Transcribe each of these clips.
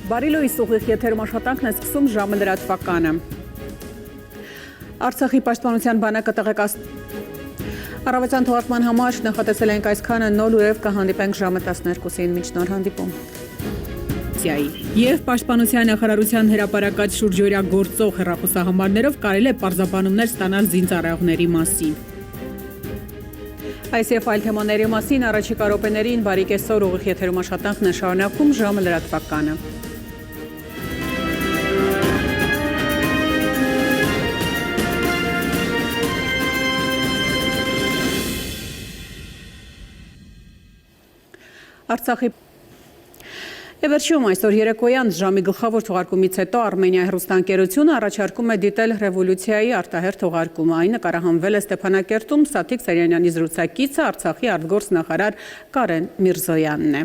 Բարի լույս, ուղիղ եթերում աշխատանքն է սկսում ժամը լրատվականը։ Արցախի պաշտպանության բանակը Առավոտյան թողարկման համար նախատեսել ենք այսքանը, նոր լուրերով կհանդիպենք ժամը 12-ին, մինչ նոր հանդիպում։ Եվ պաշտպանության նախարարության հրապարակած շուրջօրյա գործող հեռախոսահամարներով կարելի է պարզաբանումներ ստանալ զինծառայողների մասին։ Այս և այլ թեմաների մասին առաջիկա րոպեներին բարի կեսօր, ուղիղ եթերում աշխատանքն է շարունակում ժամը լրատվականը։ Արցախի Եվերշում այսօր երեկոյան ժամի գլխավոր թողարկումից հետո Արմենիա հեռուստաընկերությունը առաջարկում է դիտել ռևոլյուցիայի արտահերթ թողարկումը։ Այն նկարահանվել է Ստեփանակերտում, Սաթիկ Սարյանյանի զրուցակիցը Արցախի արտգործնախարար Կարեն Միրզոյանն է։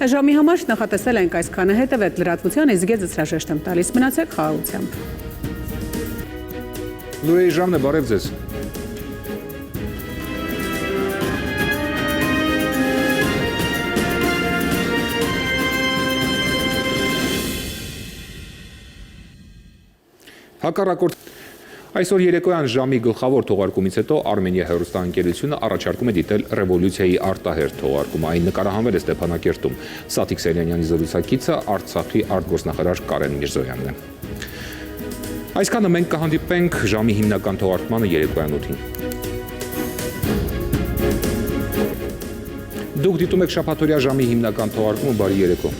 Ժամի համար նախատեսել ենք այսքանը, հետևեք լրատվության, իսկ ես հրաժեշտ եմ տալիս, մնացեք խաղաղությամբ։ Լուրերի ժամն է, բարև ձեզ։ Հակառակորդ այսօր երեկոյան ժամի գլխավոր թողարկումից հետո Արմենիա հեռուստաընկերությունը առաջարկում է դիտել ռևոլյուցիայի արտահերթ թողարկումը։ Այն նկարահանվել է Ստեփանակերտում։ Սաթիկ Սարյանյանի զրուցակիցը Արցախի արտգործնախարար Կարեն Միրզոյանն է։ Այսքանը մենք կհանդիպենք ժամի հիմնական թողարկմանը երեկոյան 8-ին։ Դուք դիտում եք շաբաթօրյա ժամի հիմնական թողարկումը, բարի երեկո։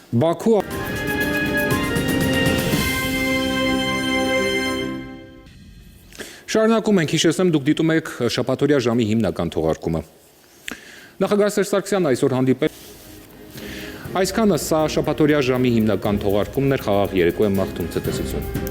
Բաքու Շարունակում ենք, հիշեցնեմ, դուք դիտում եք շաբաթօրյա ժամի հիմնական թողարկումը։ Նախագահ Սերժ Սարգսյանն այսօր հանդիպել Այսքանը սա շաբաթօրյա ժամի հիմնական թողարկումն էր, խաղաղ երեկո եմ մաղթում ցտեսություն։